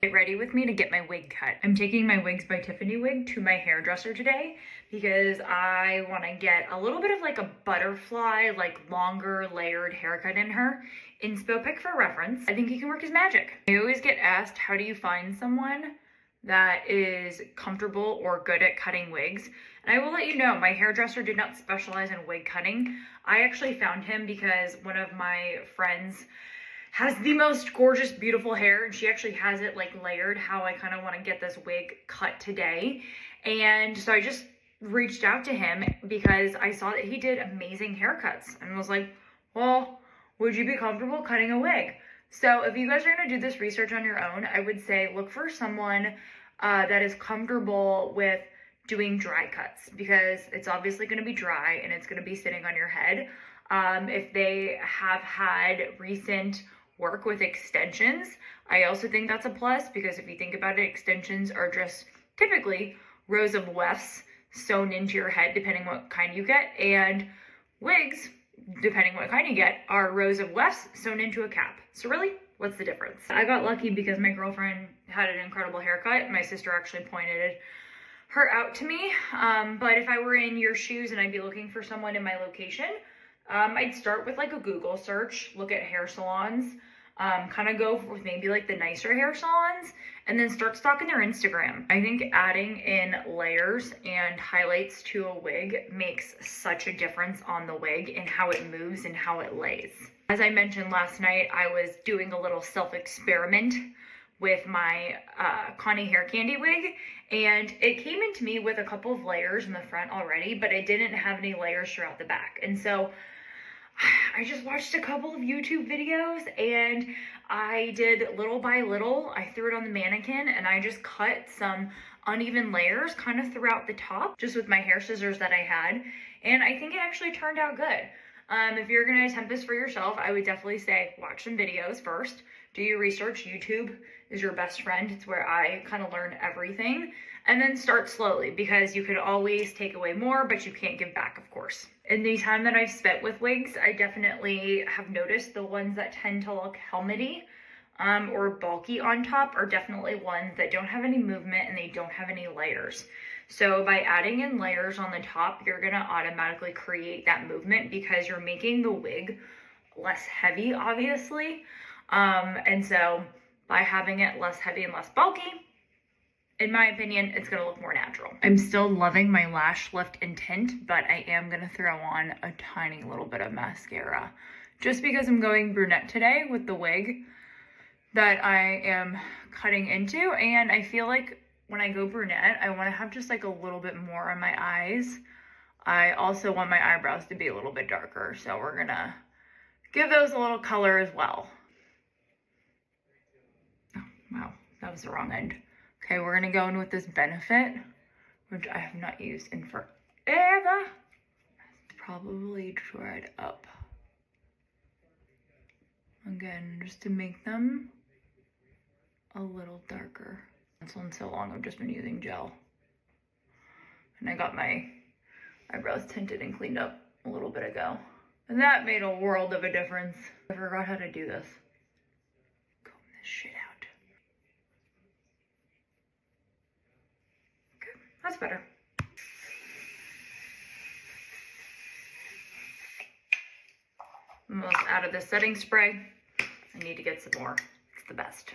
Get ready with me to get my wig cut. I'm taking my Wigs by Tiffany wig to my hairdresser today because I want to get a little bit of like a butterfly, like longer layered haircut in her. Inspo pic for reference. I think he can work his magic. I always get asked, how do you find someone that is comfortable or good at cutting wigs? And I will let you know, my hairdresser did not specialize in wig cutting. I actually found him because one of my friends has the most gorgeous, beautiful hair, and she actually has it like layered how I kind of want to get this wig cut today. And so I just reached out to him because I saw that he did amazing haircuts and was like, well, would you be comfortable cutting a wig? So if you guys are going to do this research on your own, I would say look for someone that is comfortable with doing dry cuts, because it's obviously going to be dry and it's going to be sitting on your head. If they have had recent work with extensions, I also think that's a plus, because if you think about it, extensions are just typically rows of wefts sewn into your head, depending what kind you get, and wigs, depending what kind you get, are rows of wefts sewn into a cap. So really, what's the difference? I got lucky because my girlfriend had an incredible haircut. My sister actually pointed her out to me. But if I were in your shoes and I'd be looking for someone in my location, I'd start with like a Google search, look at hair salons, kind of go with maybe like the nicer hair salons, and then start stalking their Instagram. I think adding in layers and highlights to a wig makes such a difference on the wig and how it moves and how it lays. As I mentioned last night, I was doing a little self-experiment with my Connie Hair Candy wig, and it came into me with a couple of layers in the front already, but it didn't have any layers throughout the back. And so I just watched a couple of YouTube videos and I did little by little. I threw it on the mannequin and I just cut some uneven layers kind of throughout the top, just with my hair scissors that I had. And I think it actually turned out good. If you're going to attempt this for yourself, I would definitely say watch some videos first. Do your research. YouTube is your best friend. It's where I kind of learn everything. And then start slowly, because you could always take away more, but you can't give back, of course. In the time that I've spent with wigs, I definitely have noticed the ones that tend to look helmety or bulky on top are definitely ones that don't have any movement and they don't have any layers. So by adding in layers on the top, you're going to automatically create that movement because you're making the wig less heavy, obviously. And so by having it less heavy and less bulky, in my opinion, it's going to look more natural. I'm still loving my lash lift and tint, but I am going to throw on a tiny little bit of mascara just because I'm going brunette today with the wig that I am cutting into. And I feel like when I go brunette, I want to have just like a little bit more on my eyes. I also want my eyebrows to be a little bit darker, so we're going to give those a little color as well. Oh, wow, that was the wrong end. Okay, we're gonna go in with this Benefit, which I have not used in forever. It's probably dried up. Again, just to make them a little darker. This one's so long, I've just been using gel. And I got my eyebrows tinted and cleaned up a little bit ago. And that made a world of a difference. I forgot how to do this. Comb this shit out. That's better. Almost out of the setting spray. I need to get some more. It's the best.